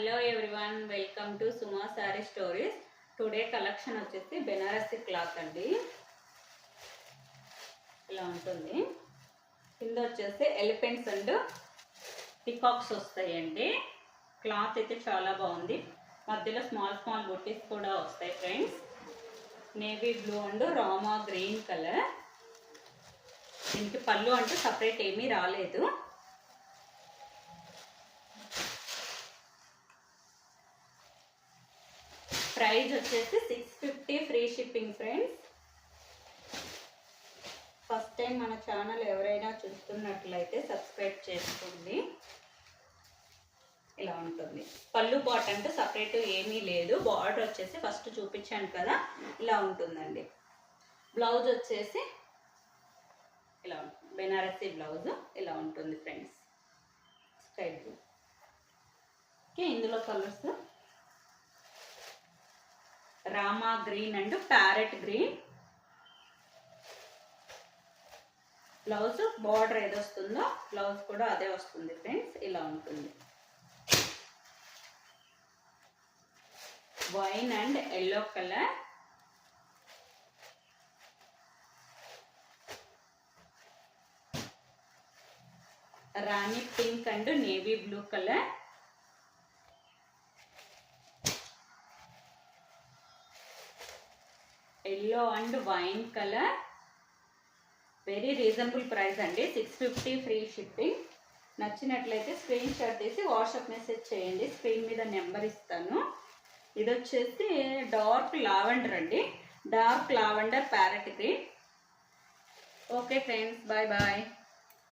Hello everyone, welcome to Suma sorry stories. Today collection వచ్చేసి Banarasi cloth అండి. ఇలా ఉంటుంది. కింద వచ్చేసి ఎలిఫెంట్స్ అండ్ పికాక్స్ వస్తాయండి. క్లాత్ అయితే చాలా బాగుంది. మధ్యలో స్మాల్ స్మాల్ బుట్టీస్ కూడా వస్తాయి friends. Navy blue and Rama green colour. దీనికి పళ్ళు అంటే సపరేట్ ఏమీ రాలేదు. ప్రైస్ వచ్చేసి 650 free shipping friends. First time మన ఛానల్ ఎవరైనా చూస్తున్నట్లయితే సబ్స్క్రైబ్ చేసుకోండి. ఇలా ఉంటుంది. పళ్ళు పాట్ అంటే సపరేట్ ఏమీ లేదు. బార్డర్ వచ్చేసి ఫస్ట్ చూపించాను కదా, ఇలా ఉంటుందండి. బ్లౌజ్ వచ్చేసి ఇలా ఉంటుంది. బెనారసీ బ్లౌజ్ ఇలా ఉంటుంది ఫ్రెండ్స్. Sky blue. ఓకే, ఇందులో colours Rama green and parrot green. Blouse border ఏది వస్తుందో బ్లౌజ్ కూడా అదే వస్తుంది ఫ్రెండ్స్. ఇలా ఉంటుంది. Wine and yellow colour. Rani pink and navy blue colour. Yellow and wine colour. Very reasonable price అండి. 650 ఫ్రీ షిప్పింగ్. నచ్చినట్లయితే స్క్రీన్ షాట్ తీసి వాట్సాప్ మెసేజ్ చేయండి. స్క్రీన్ మీద నెంబర్ ఇస్తాను. ఇది వచ్చేసి డార్క్ లావెండర్ అండి. Dark lavender parrot green. Okay friends, bye bye.